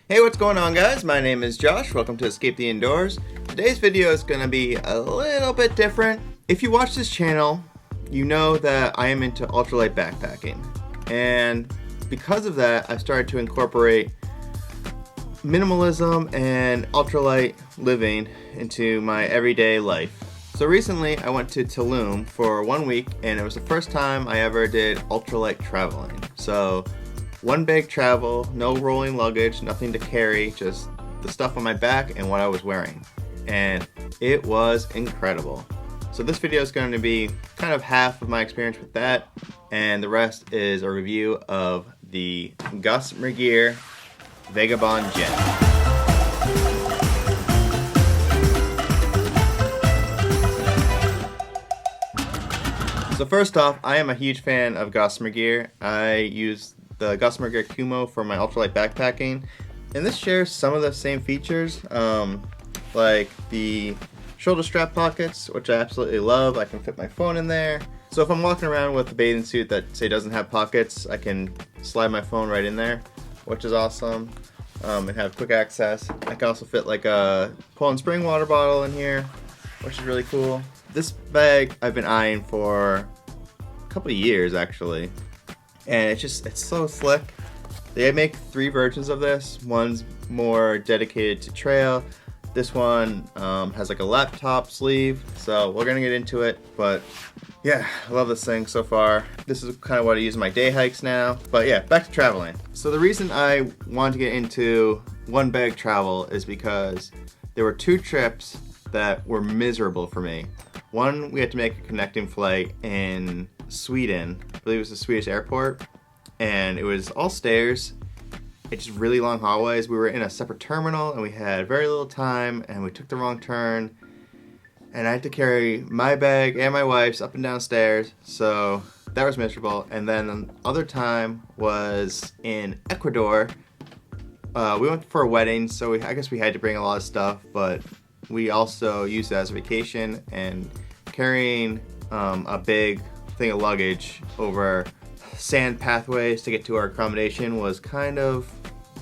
Hey, what's going on, guys? My name is Josh. Welcome to Escape the Indoors. Today's video is going to be a little bit different. If you watch this channel, you know that I am into ultralight backpacking. And because of that, I started to incorporate minimalism and ultralight living into my everyday life. So recently, I went to Tulum for 1 week, and it was the first time I ever did ultralight traveling. So one bag travel, no rolling luggage, nothing to carry, just the stuff on my back and what I was wearing. And it was incredible. So this video is going to be kind of half of my experience with that, and the rest is a review of the Gossamer Gear Vagabond Jet. So first off, I am a huge fan of Gossamer Gear. I use the Gossamer Gear Kumo for my ultralight backpacking, and this shares some of the same features, like the shoulder strap pockets, which I absolutely love. I can fit my phone in there. So if I'm walking around with a bathing suit that, say, doesn't have pockets, I can slide my phone right in there, which is awesome, and have quick access. I can also fit like a Poland Spring water bottle in here, which is really cool. This bag I've been eyeing for a couple of years, actually. And it's so slick. They make 3 versions of this. One's more dedicated to trail. This one has like a laptop sleeve, so we're gonna get into it. But yeah, I love this thing so far. This is kind of what I use in my day hikes now. But yeah, back to traveling. So the reason I wanted to get into one bag travel is because there were 2 trips that were miserable for me. One, we had to make a connecting flight in Sweden. I believe it was the Swedish airport, and it was all stairs. It's just really long hallways. We were in a separate terminal, and we had very little time, and we took the wrong turn, and I had to carry my bag and my wife's up and down stairs, so that was miserable. And then the other time was in Ecuador. We went for a wedding, so I guess we had to bring a lot of stuff, but we also used it as a vacation, and carrying a big thing of luggage over sand pathways to get to our accommodation was kind of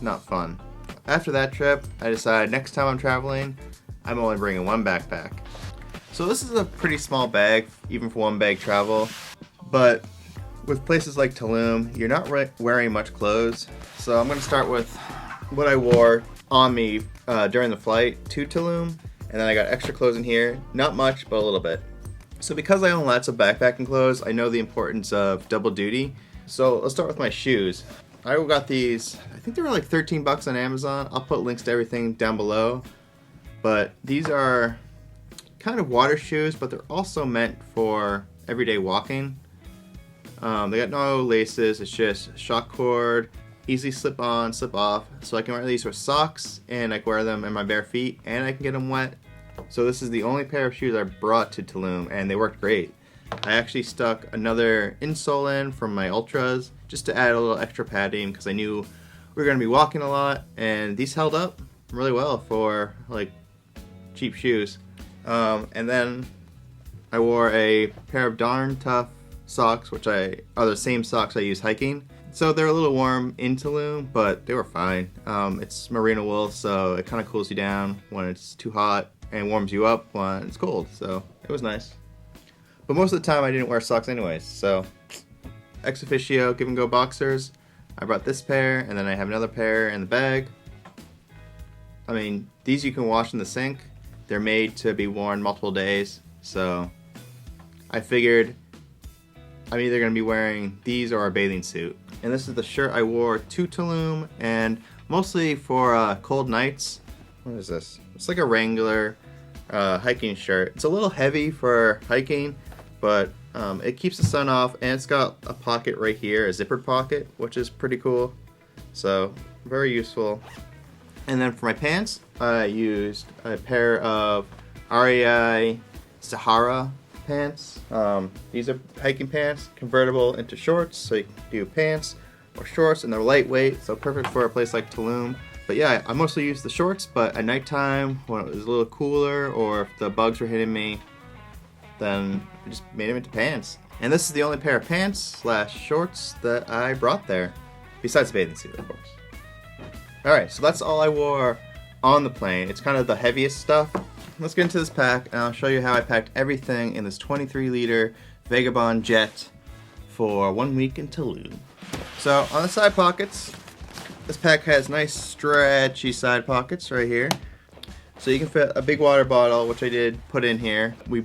not fun. After that trip, I decided next time I'm traveling, I'm only bringing one backpack. So this is a pretty small bag, even for one bag travel, but with places like Tulum, you're not wearing much clothes. So I'm going to start with what I wore on me during the flight to Tulum, and then I got extra clothes in here. Not much, but a little bit. So because I own lots of backpacking clothes, I know the importance of double duty. So let's start with my shoes. I got these, I think they were like 13 bucks on Amazon. I'll put links to everything down below. But these are kind of water shoes, but they're also meant for everyday walking. They got no laces, it's just shock cord, easy slip on, slip off. So I can wear these with socks, and I can wear them in my bare feet, and I can get them wet. So this is the only pair of shoes I brought to Tulum, and they worked great. I actually stuck another insole in from my Ultras just to add a little extra padding because I knew we were going to be walking a lot, and these held up really well for like cheap shoes. And then I wore a pair of darn tough socks, which are the same socks I use hiking. So they're a little warm in Tulum, but they were fine. It's merino wool, so it kind of cools you down when it's too hot and warms you up when it's cold, so it was nice. But most of the time I didn't wear socks anyways, so ex officio give and go boxers. I brought this pair, and then I have another pair in the bag. I mean, these you can wash in the sink. They're made to be worn multiple days, so I figured I'm either going to be wearing these or a bathing suit. And this is the shirt I wore to Tulum, and mostly for cold nights. What is this? It's like a Wrangler hiking shirt. It's a little heavy for hiking, but it keeps the sun off, and it's got a pocket right here, a zippered pocket, which is pretty cool. So very useful. And then for my pants, I used a pair of REI Sahara pants. These are hiking pants, convertible into shorts, so you can do pants or shorts, and they're lightweight, so perfect for a place like Tulum. But yeah, I mostly use the shorts, but at nighttime, when it was a little cooler, or if the bugs were hitting me, then I just made them into pants. And this is the only pair of pants / shorts that I brought there, besides the bathing suit, of course. Alright, so that's all I wore on the plane. It's kind of the heaviest stuff. Let's get into this pack, and I'll show you how I packed everything in this 23-liter Vagabond Jet for 1 week in Tulum. So, on the side pockets, this pack has nice stretchy side pockets right here. So you can fit a big water bottle, which I did put in here. We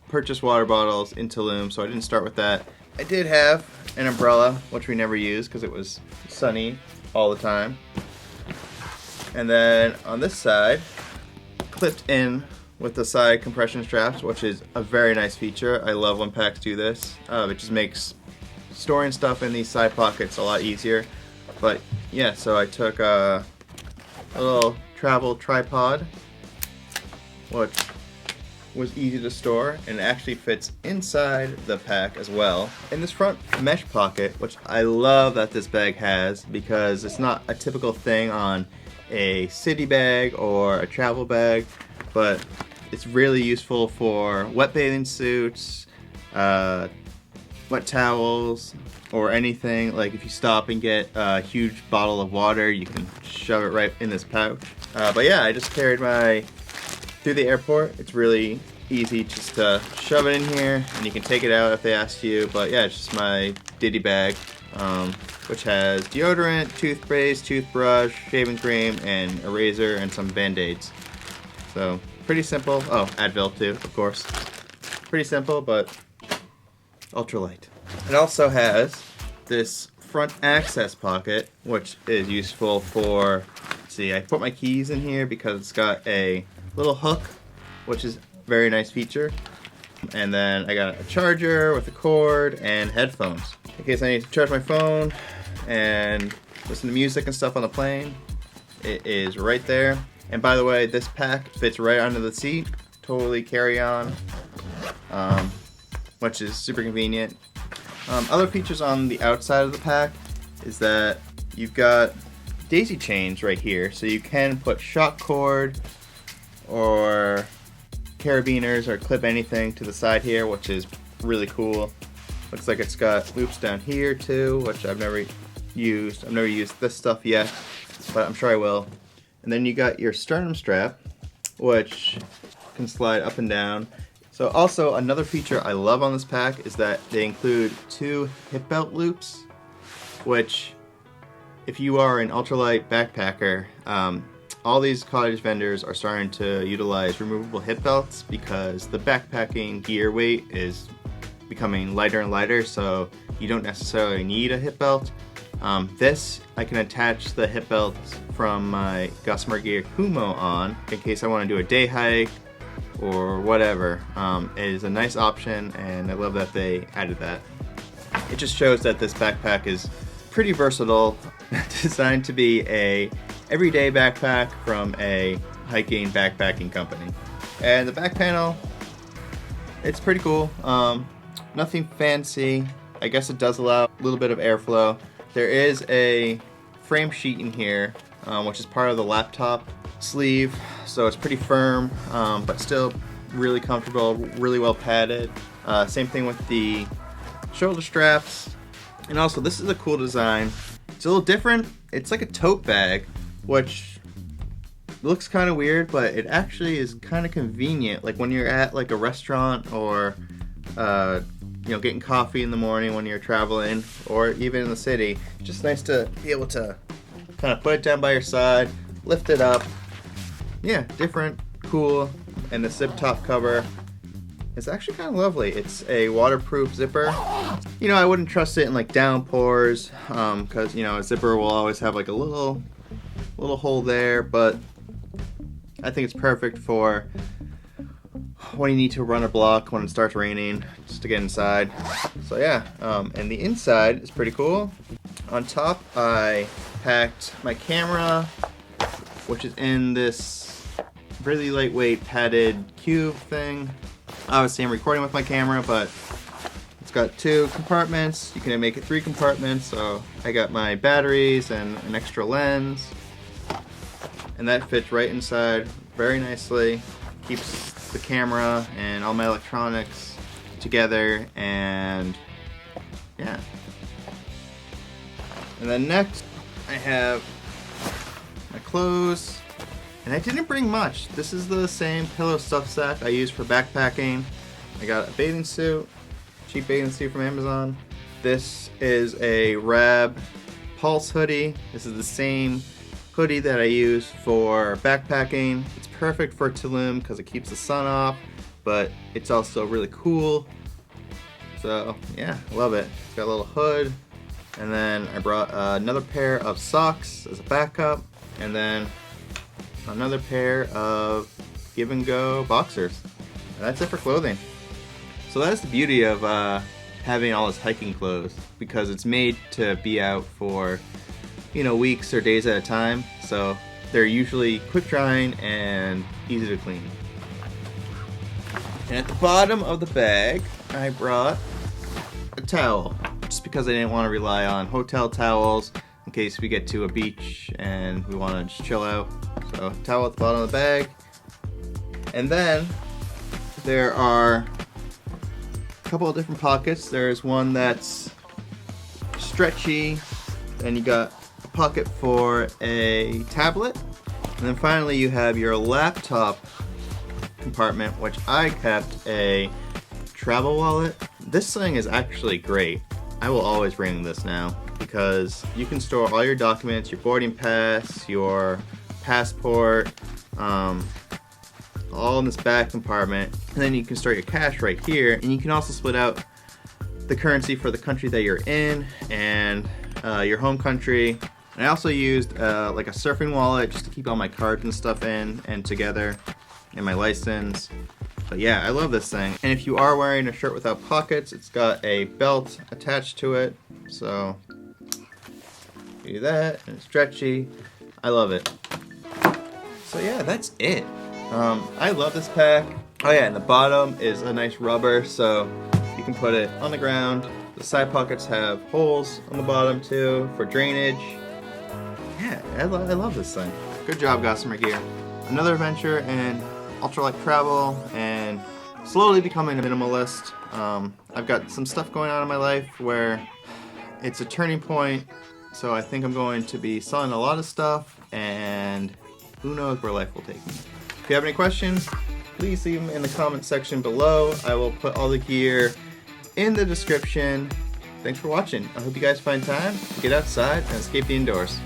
purchased water bottles in Tulum, so I didn't start with that. I did have an umbrella, which we never used because it was sunny all the time. And then on this side, clipped in with the side compression straps, which is a very nice feature. I love when packs do this. It just makes storing stuff in these side pockets a lot easier. But yeah, so I took a little travel tripod, which was easy to store, and it actually fits inside the pack as well. In this front mesh pocket, which I love that this bag has because it's not a typical thing on a city bag or a travel bag, but it's really useful for wet bathing suits, wet towels, or anything. Like if you stop and get a huge bottle of water, you can shove it right in this pouch. But yeah, I just carried my through the airport. It's really easy just to shove it in here, and you can take it out if they ask you. But yeah, it's just my ditty bag, which has deodorant, toothpaste, toothbrush, shaving cream, and a razor, and some band-aids. So pretty simple. Oh, Advil too, of course. Pretty simple, but ultralight. It also has this front access pocket, which is useful for, let's see, I put my keys in here because it's got a little hook, which is a very nice feature. And then I got a charger with a cord and headphones in case I need to charge my phone and listen to music and stuff on the plane. It is right there. And by the way, this pack fits right under the seat, totally carry on, which is super convenient. Other features on the outside of the pack is that you've got daisy chains right here, so you can put shock cord or carabiners or clip anything to the side here, which is really cool. Looks like it's got loops down here too, which I've never used. I've never used this stuff yet, but I'm sure I will. And then you got your sternum strap, which can slide up and down. So also another feature I love on this pack is that they include 2 hip belt loops, which if you are an ultralight backpacker, all these cottage vendors are starting to utilize removable hip belts because the backpacking gear weight is becoming lighter and lighter, so you don't necessarily need a hip belt. This, I can attach the hip belt from my Gossamer Gear Kumo on in case I want to do a day hike or whatever. It is a nice option, and I love that they added that. It just shows that this backpack is pretty versatile, designed to be a everyday backpack from a hiking backpacking company. And the back panel, it's pretty cool. Nothing fancy. I guess it does allow a little bit of airflow. There is a frame sheet in here, which is part of the laptop sleeve, so it's pretty firm, but still really comfortable, really well padded. Same thing with the shoulder straps. And also, this is a cool design. It's a little different. It's like a tote bag, which looks kind of weird, but it actually is kind of convenient. Like when you're at like a restaurant or getting coffee in the morning when you're traveling, or even in the city. It's just nice to be able to kind of put it down by your side, lift it up. Yeah, different, cool, and the zip top cover is actually kind of lovely. It's a waterproof zipper. I wouldn't trust it in like downpours, because a zipper will always have like a little hole there, but I think it's perfect for when you need to run a block when it starts raining, just to get inside. So yeah, and the inside is pretty cool. On top, I packed my camera, which is in this really lightweight padded cube thing. Obviously I'm recording with my camera, but it's got 2 compartments. You can make it 3 compartments, so I got my batteries and an extra lens, and that fits right inside very nicely. Keeps the camera and all my electronics together, and yeah. And then next I have my clothes, and I didn't bring much. This is the same pillow stuff sack I use for backpacking. I got a bathing suit, cheap bathing suit from Amazon. This is a Rab Pulse hoodie. This is the same hoodie that I use for backpacking. It's perfect for Tulum because it keeps the sun off, but it's also really cool. So yeah, I love it. It's got a little hood, and then I brought another pair of socks as a backup, and then another pair of Give and Go boxers. And that's it for clothing. So that's the beauty of having all this hiking clothes, because it's made to be out for, you know, weeks or days at a time. So they're usually quick drying and easy to clean. And at the bottom of the bag, I brought a towel, just because I didn't want to rely on hotel towels in case we get to a beach and we want to just chill out. So towel at the bottom of the bag. And then there are a couple of different pockets. There's one that's stretchy, and you got a pocket for a tablet, and then finally you have your laptop compartment, which I kept a travel wallet. This thing is actually great. I will always bring this now because you can store all your documents, your boarding pass, your passport, all in this back compartment, and then you can store your cash right here, and you can also split out the currency for the country that you're in and your home country. And I also used like a surfing wallet just to keep all my cards and stuff in and together, and my license. But yeah, I love this thing. And if you are wearing a shirt without pockets, it's got a belt attached to it, so you do that, and it's stretchy. I love it. So yeah, that's it. I love this pack. Oh yeah, and the bottom is a nice rubber, so you can put it on the ground. The side pockets have holes on the bottom too for drainage. Yeah, I love this thing. Good job, Gossamer Gear. Another adventure in ultralight travel and slowly becoming a minimalist. I've got some stuff going on in my life where it's a turning point, so I think I'm going to be selling a lot of stuff, and who knows where life will take me. If you have any questions, please leave them in the comment section below. I will put all the gear in the description. Thanks for watching. I hope you guys find time to get outside and escape the indoors.